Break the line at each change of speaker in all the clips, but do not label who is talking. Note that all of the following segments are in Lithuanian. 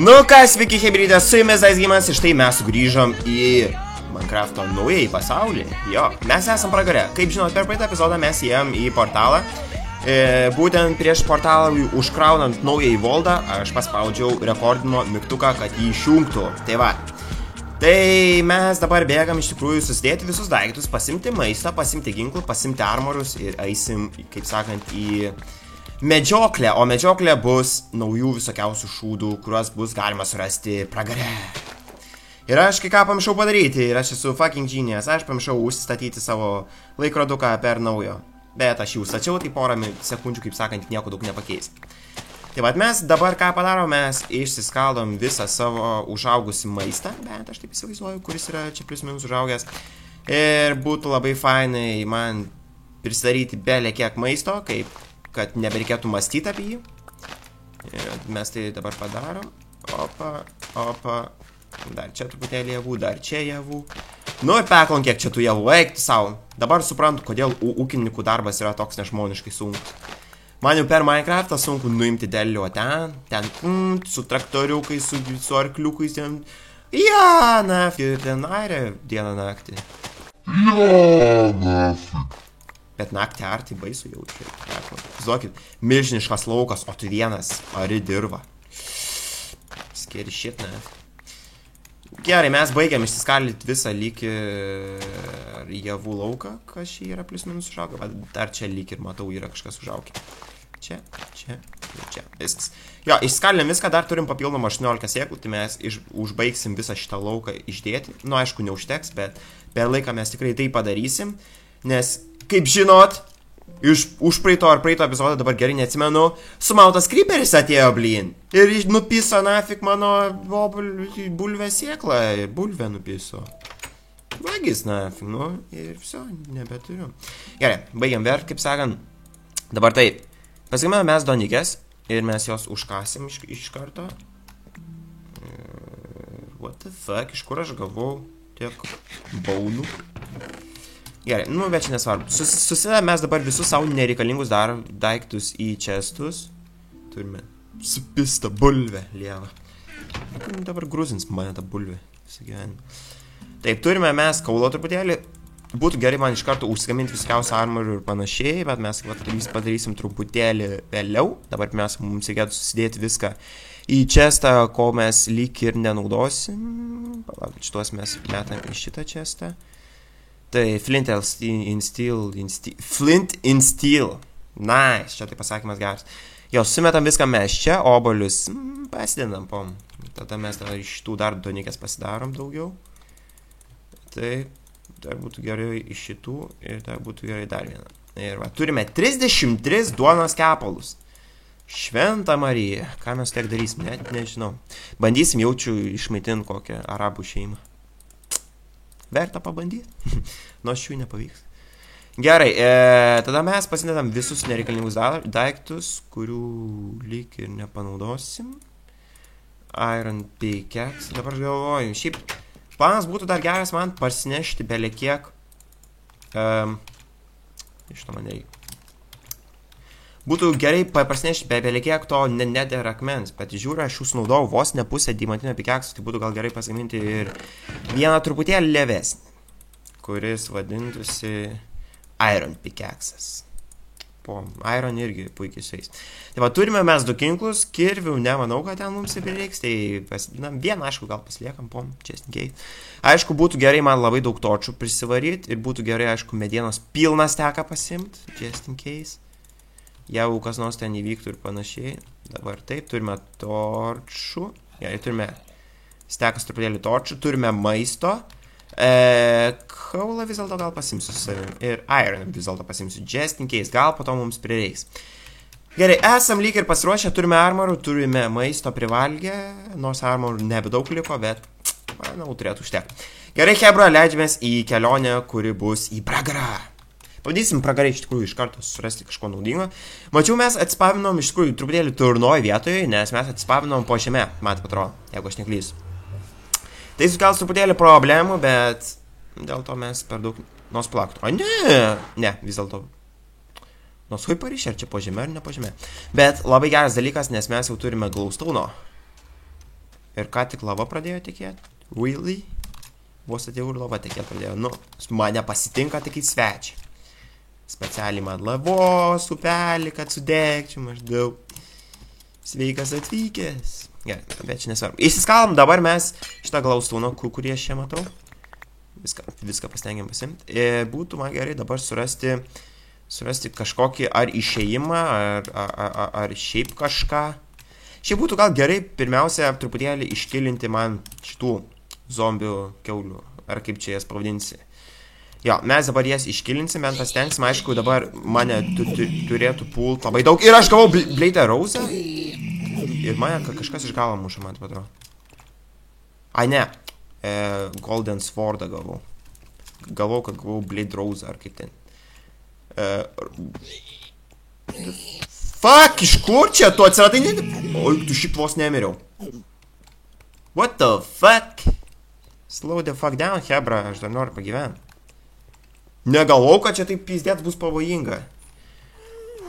Nu kas, sveiki hebrytė, su jumis Aizgymas ir štai mes sugrįžom į Minecrafto naująjį pasaulį. Jo, mes esam pragare. Kaip žinot, per praeitą epizodą mes įėjom į portalą. Būtent prieš portalą užkraunant naująjį voldą, aš paspaudžiau rekordino mygtuką, kad jį išjungtų. Tai va. Tai mes dabar bėgam iš tikrųjų susidėti visus daiktus, pasimti maistą, pasimti ginklų, pasimti armorus ir eisim, kaip sakant, į medžioklę. O medžioklė bus naujų visokiausių šūdų, kuriuos bus galima surasti pragare. Ir aš kai ką pamiršau padaryti, ir aš esu fucking genius, aš pamiršau užsistatyti savo laikroduką per naujo. Bet aš jų stačiau, tai porą sekundžių, kaip sakant, nieko daug nepakeis. Tai vad mes dabar ką padarom, mes išsiskaldom visą savo užaugusį maistą, bent aš taip įsivaizduoju, kuris yra čia plius minus užaugęs. Ir būtų labai fainai man prisidaryti belė kiek maisto, kaip kad nebereikėtų mąstyti apie jį. Ir mes tai dabar padarom. Opa, opa. Dar čia truputėlį javų, dar čia javų. Nu ir peklon, kiek čia tų javų, eikti savo. Dabar suprantu, kodėl ūkininkų darbas yra toks nežmoniškai sunkus. Man jau per Minecraftą sunku nuimti derlių, o ten su traktoriukais, su arkliukais, ten. Ja, nafi, ir ten airė dieną naktį.
Ja, nafi.
Bet naktį arti baisu jaučiu. Žinokit, milžiniškas laukas, o tu vienas, ari dirva. Scary shit, ne? Gerai, mes baigiam išsiskaldyti visą lyg javų lauką, kas čia yra plius minus užaugę. Dar čia lyg ir matau yra kažkas užaugę. Čia, čia, čia, viskas. Jo, išskaldėm viską, dar turim papildomą 18 sėklų, tai mes užbaigsim visą šitą lauką išdėti. Nu, aišku, neužteks, bet per laiką mes tikrai tai padarysim. Nes, kaip žinot, už praeito ar praeito epizodą, dabar gerai neatsimenu, sumautas creeperis atėjo blyn. Ir nupiso nafik mano bulvę sėklą, ir bulvę nupiso. Vagis nafik, nu, ir viso, nebeturiu. Gerai, baigiam verti, kaip sakant. Dabar taip, pasigimėme mes donikės, ir mes jos užkasim iš karto. What the fuck, iš kur aš gavau tiek baunų? Gerai, nu, bet čia nesvarbu. Susidame mes dabar visus savo nereikalingus daiktus į čestus. Turime supistą bulvę lievą. Dabar gruzins mane tą bulvę. Taip, turime mes kaulo truputėlį. Būtų gerai man iš karto užsigaminti viskiausią armorių ir panašiai, bet mes padarysim truputėlį vėliau. Dabar mums reikėtų susidėti viską į čestą, ko mes lyg ir nenaudosim. Palaukit, šitos mes metam į šitą čestą. Tai Flint in Steel. Nice, čia tai pasakymas geras. Jo, sumetam viską mes čia, obolius pasidedam pom. Tada mes iš tų dar donikės pasidarom daugiau. Tai dar būtų gerai iš šitų ir dar būtų gerai dar vieną. Ir va, turime 33 duonos kepalus. Šventa Marija. Ką mes tiek darysim, net nežinau. Bandysim jaučiu išmaitinti kokią arabų šeimą. Verta pabandyti. Nors šių nepavyks. Gerai, tada mes pasidedam visus nereikalingus daiktus, kurių lyg ir nepanaudosim. Iron pickaxe. Dabar galvoju, šiaip planas būtų dar geras man parsinešti belekiek. Iš to man reikia. Būtų gerai parsinešti belekiek to nether akmens, bet žiūrė, aš jūs naudojau vos ne pusę diamantinio pickaxe, tai būtų gal gerai pasigaminti ir vieną truputėlį levesnį, kuris vadintųsi Iron pickaxes. Po Iron irgi puikiai sueis. Tai va, turime mes du ginklus, kirvių nemanau, kad ten mums prireiks, tai vieną, aišku, gal pasiliekam, pom, just in case. Aišku, būtų gerai man labai daug torčių prisivaryti ir būtų gerai, aišku, medienos pilną steką pasimti, just in case. Jeigu kas nors ten įvyktų ir panašiai. Dabar taip, turime torčių. Gerai, turime stekas truputėlį torčių. Turime maisto. Kaulą vis dėlto gal pasimsiu su savim. Ir iron vis dėlto pasimsiu. Just in case. Gal po to mums prireiks. Gerai, esam lyg ir pasiruošę. Turime armorų, turime maisto privalgę. Nors armorų nebedaug liko, bet manau, turėtų užtekti. Gerai, hebra, leidžiamės į kelionę, kuri bus į pragarą. Pabandysim pragarai iš tikrųjų iš karto surasti kažko naudingo. Mačiau, mes atspavinom iš tikrųjų truputėlį turnoj vietoje, nes mes atspavinom po žemę, man atrodo, jeigu aš neklysiu. Tai sukels truputėlį problemų, bet dėl to mes per daug nors plaktų. O ne, vis dėlto. Nors hui parišė, ar čia po žemė, ar ne po žemė. Bet labai geras dalykas, nes mes jau turime glowstone. Ir ką tik lava pradėjo tekėti? Really? Vos atėjau ir lava tekėti pradėjo. Nu, mane pasitinka tik į svečią. Specialiai man lavos upelį, kad sudegčiau maždaug. Sveikas atvykęs. Gerai, bet čia nesvarbu. Įsiskalom dabar mes šitą glaustauną, kurį aš čia matau. Viską pastengiam pasimti. Būtų man gerai dabar surasti kažkokį ar išėjimą, ar šiaip kažką. Šiaip būtų gal gerai pirmiausia truputėlį iškilinti man šitų zombių kiaulių, ar kaip čia jas pavadinsi. Jo, mes dabar jas iškilinsim, bent pastengsim, aišku, dabar mane turėtų pult labai daug. Ir aš gavau Blade'ą Rose'ą. Ir mane kažkas iš galo muša, man atrodo. Ai, ne. Golden Sword'ą gavau. Galvau, kad gavau Blade Rose ar kaip ten. Fuck, iš kur čia tu atsiradai? Oi, tu šiaip vos nemiriau. What the fuck? Slow the fuck down, hebra, aš dar noriu pagyventi. Negalvau, kad čia taip pizdėt bus pavojinga.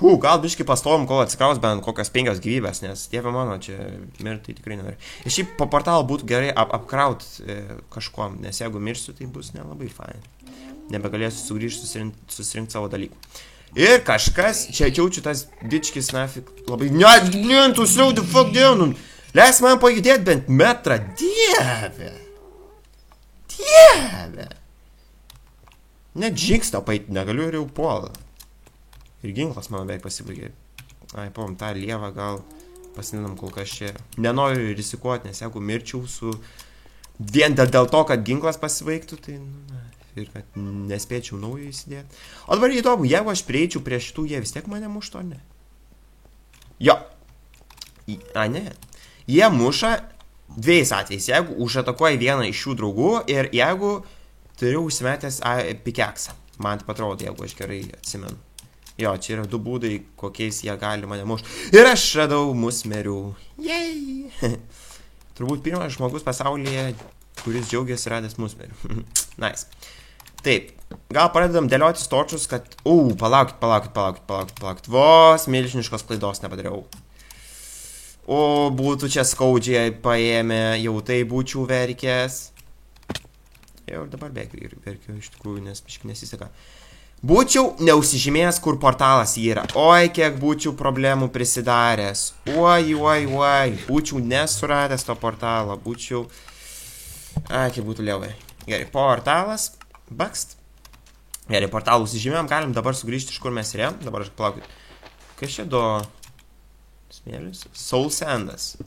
Gal biškai pastovim, kol atsikraus bent kokias 5 gyvybės, nes dieve mano, čia mirti tikrai nenori. Ir šiaip po portalą būtų gerai apkraut kažkuom, nes jeigu mirsiu, tai bus nelabai fain. Nebegalėsiu sugrįžti susirinkti savo dalykų. Ir kažkas, čia jaučiu tas bičkis nafik labai... Ne, tu slow the fuck down, leis man pajudėti bent metrą, dieve. Dieve. Net žingsną paeit negaliu ir jau puolą. Ir ginklas mano beveik pasibaigė. Ai, pavom, tą lievą gal pasinidam kol kas čia. Nenoriu rizikuoti, nes jeigu mirčiau su... Vien dėl to, kad ginklas pasibaigtų, tai... Ir kad nespėčiau naujo įsidėti. O dabar įdomu, jeigu aš prieičiau prie šitų, jie vis tiek mane muštų, ar ne? Jo. A, ne. Jie muša dviejais atvejais. Jeigu užatakuoja vieną iš šių draugų ir jeigu turiu užsimetęs pikeksą. Man taip atrodo, jeigu aš gerai atsimenu. Jo, čia yra 2 būdai, kokiais jie gali mane mušti. Ir aš radau musmerių. Jei! Turbūt pirmas žmogus pasaulyje, kuris džiaugiasi radęs musmerių. Nice. Taip, gal pradedam dėliotis torčius, kad... Palaukit. Vos milžiniškos klaidos nepadariau. O, būtų čia skaudžiai paėmę, jau tai būčiau verkęs. Jau ir dabar verkiu iš tikrųjų, nes biškai nesiseka. Būčiau neužsižymėjęs, kur portalas yra. Oi, kiek būčiau problemų prisidaręs. Oi. Būčiau nesuradęs to portalo. Būčiau... Ai, kiek būtų lievai. Gerai, portalas. Bakst. Gerai, portalų užsižymėjom. Galim dabar sugrįžti, iš kur mes rėm. Dabar aš palaukit. Kas čia do... Smėlis? Soul Sandas.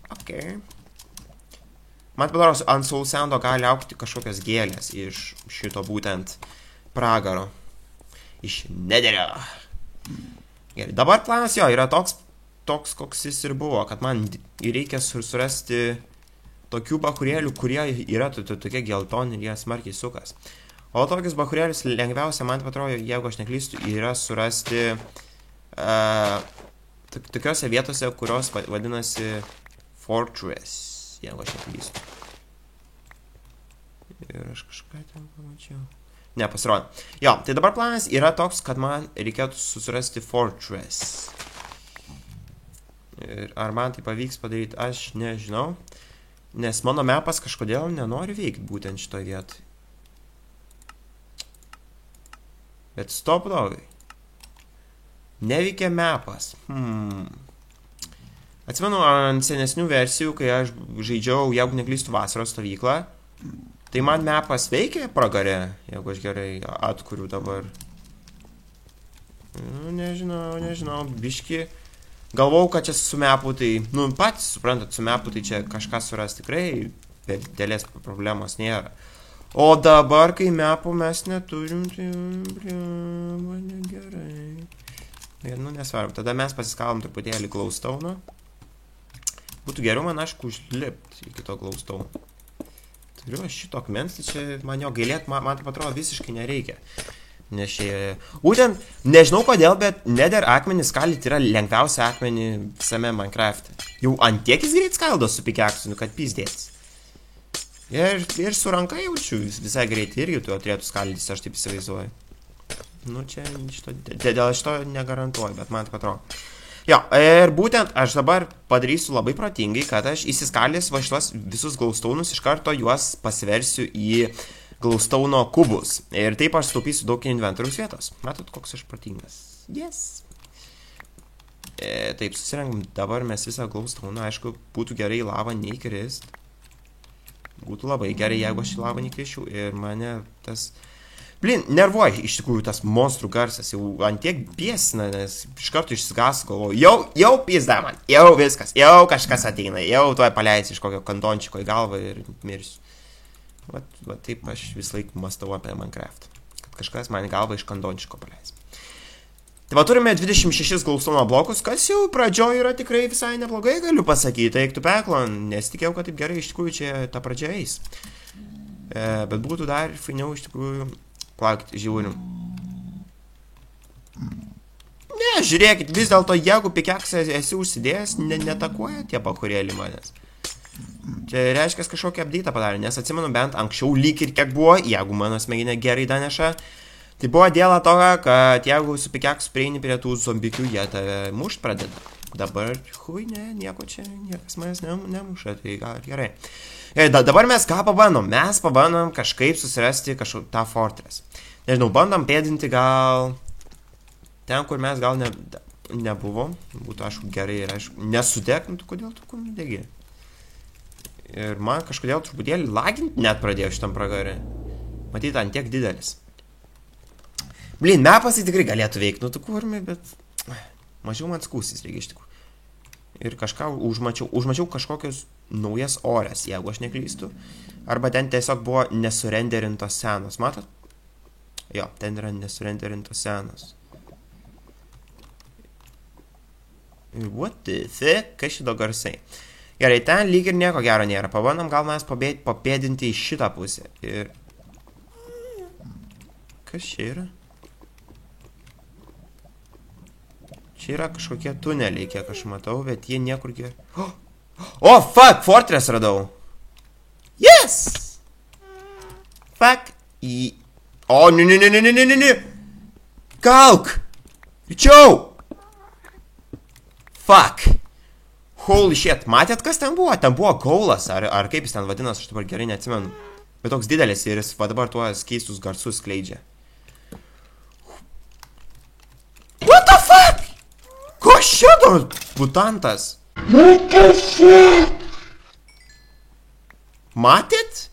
Ok. Man padaro, ant Soul Sando gali augti kažkokios gėlės iš šito būtent pragaro. Iš Nederio. Gerai, dabar planas jo yra toks, koks jis ir buvo, kad man reikia surasti tokių bahurėlių, kurie yra tokie geltoni ir jie smarkiai sukas. O tokius bahurėlius lengviausia, man atrodo, jeigu aš neklystu, yra surasti tokiose vietose, kurios vadinasi Fortress, jeigu aš neklystu. Ir aš kažką ten pamačiau. Ne, pasirodė. Jo, tai dabar planas yra toks, kad man reikėtų susirasti Fortress. Ir ar man tai pavyks padaryti, aš nežinau. Nes mano mapas kažkodėl nenori veikti būtent šitoj vietoj. Bet stop dogai. Neveikia mapas. Atsimenu ant senesnių versijų, kai aš žaidžiau, jeigu neklystu, vasaros stovyklą. Tai man mapas veikia pragare, jeigu aš gerai atkuriu dabar. Nežinau, biški. Galvau, kad čia su mapu, tai, patys suprantat, su mapu, tai čia kažką suras tikrai, bet dėlės problemos nėra. O dabar, kai mapu mes neturim, tai, negerai. Nesvarbu, tada mes pasiskalom truputėlį Glowstone'o. Būtų geriau man, aišku, užlipti iki to Glowstone'o. Turiu aš šito akmens, tai čia man jo gailėt, man taip atrodo visiškai nereikia. Nes čia... Būtent, nežinau kodėl, bet Nether akmenis skalyti yra lengviausia akmenį visame Minecraft'e. Jau ant tiek jis greit skaldo su pikeksu, kad pizdėtis. Ir su ranka jaučiu visai greitai irgi tu turėtų skaldytis, aš taip įsivaizduoju. Čia dėl šito negarantuoju, bet man taip atrodo. Jo, ir būtent aš dabar padarysiu labai protingai, kad aš įsiskaldęs va šitos visus glaustaunus iš karto juos pasiversiu į glaustauno kubus. Ir taip aš sutaupysiu daug inventoriaus vietos. Matot, koks aš protingas. Yes. Taip, susirengam dabar mes visą glaustauną. Aišku, būtų gerai lavą neįkrist. Būtų labai gerai, jeigu aš į lavą neįkrisčiau. Ir mane tas... Blin, nervuoja iš tikrųjų tas monstrų garsas. Jau antiek piesina, nes iš karto išsigas galvoju. Jau pizda man. Jau viskas. Jau kažkas ateina. Jau tuoj paleisi iš kokio kantončiko į galvą ir mirsiu. Va taip aš visą laiką mąstau apie Minecraft. Kad kažkas man į galvą iš kantončiko paleis. Tai va turime 26 glaustauno blokus, kas jau pradžioje yra tikrai visai neblogai, galiu pasakyti. Eiktų peklo, nesitikėjau, kad taip gerai iš tikrųjų čia ta pradžia eis. Bet būtų dar fainiau iš tikrųjų. Plaukit, žiūrim. Ne, žiūrėkit, vis dėlto, jeigu pikeksą esi užsidėjęs, netakuoja tie pakurėlį manęs. Čia reiškia kažkokią update'ą padarė, nes atsimenu bent anksčiau lyg ir kiek buvo, jeigu mano smegenė gerai daneša. Tai buvo dėl to, kad jeigu su pikeksu prieini prie tų zombikių, jie tave mušt pradeda. Dabar, hui, ne, nieko čia, niekas manęs nemuša, tai gal gerai. Dabar mes ką pabandom? Mes pabandom kažkaip susirasti tą fortress. Nežinau, bandom pėdinti gal ten, kur mes gal nebuvom. Būtų, aišku, gerai ir aišku, nesudeg, nu tu kodėl tu kur nudegi? Ir man kažkodėl truputėlį laginti net pradėjo šitam pragarė. Matyt, ant tiek didelis. Blin, mepas tai tikrai galėtų veikti, nu tu kurmi, bet mažiau man skūsis reikia iš tikrųjų. Ir kažką užmačiau kažkokios naujas orės, jeigu aš neklystu. Arba ten tiesiog buvo nesurenderintos senos, matot? Jo, ten yra nesurenderintos senos. What the fuck? Kas šito garsai? Gerai, ten lyg ir nieko gero nėra. Pabandom gal mes papėdinti į šitą pusę. Ir... Kas čia yra? Čia yra kažkokie tuneliai, kiek aš matau, bet jie niekur gerai. Oh, fuck, fortress radau. Yes! Fuck. O, ne. Kalk. Ričiau. Fuck. Holy shit. Matėt, kas ten buvo? Ten buvo gaulas, ar kaip jis ten vadinas, aš dabar gerai neatsimenu. Bet toks didelis ir jis va dabar tuos keistus garsus skleidžia. What the fuck? Ko šito mutantas?
What the fuck?
Matėt?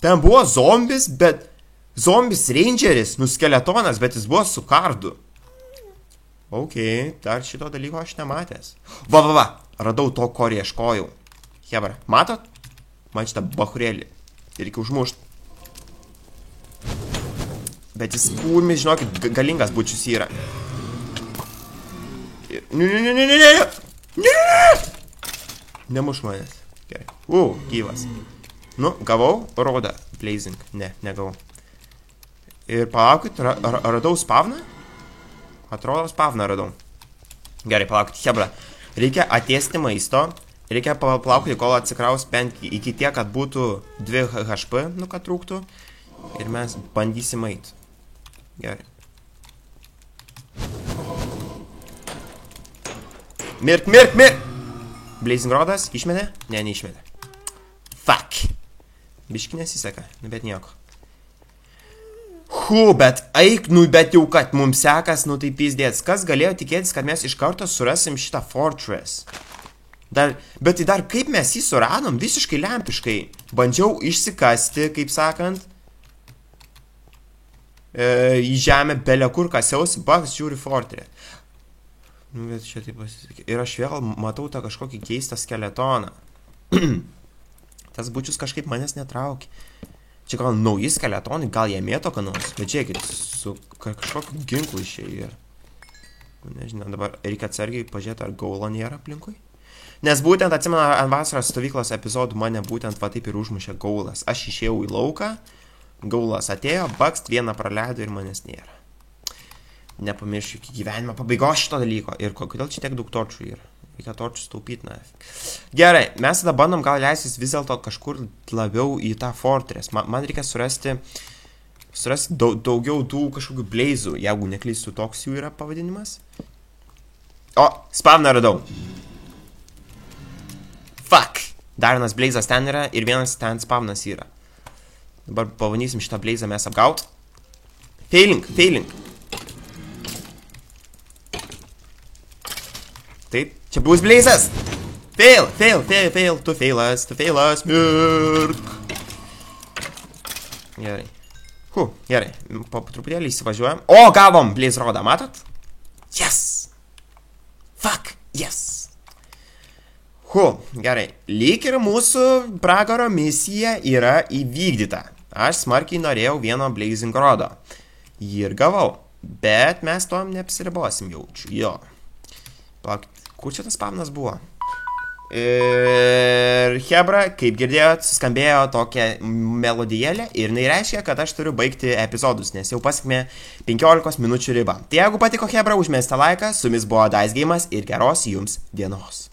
Ten buvo zombis, bet... Zombis rangeris, skeletonas, bet jis buvo su kardu. Ok, dar šito dalyko aš nematęs. Va, radau to, ko ieškojau. Hebra, matot? Man šitą bahurėlį. Reikia užmušt. Bet jis kurmis, žinokit, galingas bučius yra. Ne. Nemuš manęs. Gerai. Gyvas. Nu, gavau rodą. Blazing. Ne, negavau. Ir palaukit, radau spavną? Atrodo, spavną radau. Gerai, palaukit, hebra. Reikia atiesti maisto. Reikia palaukti, kol atsikraus bent iki tiek, kad būtų 2 HP, nu, kad trūktų. Ir mes bandysim eit. Gerai. Mirk! Blazing rodas, išmetė? Ne, neišmetė. Fuck. Biški nesiseka, bet nieko. Bet eik, bet jau kad mums sekas, tai pizdėts. Kas galėjo tikėtis, kad mes iš karto surasim šitą fortress? Bet tai dar kaip mes jį suradom, visiškai lempiškai. Bandžiau išsikasti, kaip sakant. Į žemę belekur kasiausi, baks žiūri fortress. Nu, bet čia taip pasisakė. Ir aš vėl matau tą kažkokį keistą skeletoną. Tas bučius kažkaip manęs netraukė. Čia gal nauji skeletonai, gal jie mėto ką nors. Bet žiūrėkit, su kažkokiu ginklu išėjai. Nežinau, dabar reikia atsargiai pažiūrėti, ar gaulo nėra aplinkui. Nes būtent, atsimenu, ant vasaros stovyklos epizodų mane būtent va taip ir užmušė gaulas. Aš išėjau į lauką, gaulas atėjo, bakst, vieną praleido ir manęs nėra. Nepamiršiu iki gyvenimo pabaigos šito dalyko. Ir kodėl čia tiek daug torčių yra? Reikia torčius taupyti, na. Gerai, mes tada bandom gal leisis vis dėlto kažkur labiau į tą fortress. Man reikia surasti daugiau tų kažkokių blazų, jeigu neklystu, toks jų yra pavadinimas. O, Spavną radau. Fuck. Dar vienas Blazas ten yra ir vienas ten spavnas yra. Dabar pavanysim šitą Blazą mes apgaut. Failing. Taip, čia bus Blazas. Fail. Tu failas. Mirk. Gerai. Gerai. Po truputėlį įsivažiuojam. O, gavom Blaze rodą, matot? Yes. Fuck, yes. Gerai. Lyg ir mūsų pragaro misija yra įvykdyta. Aš smarkiai norėjau vieno Blazing rodo. Jį ir gavau. Bet mes tom neapsiribosim jaučiu. Jo. Kur čia tas spavnas buvo? Ir Hebra, kaip girdėjot, suskambėjo tokią melodijėlę ir jinai reiškia, kad aš turiu baigti epizodus, nes jau pasiekėme 15 minučių ribą. Tai jeigu patiko Hebra, užmeskite laiką, su jumis buvo Dice Games ir geros jums dienos.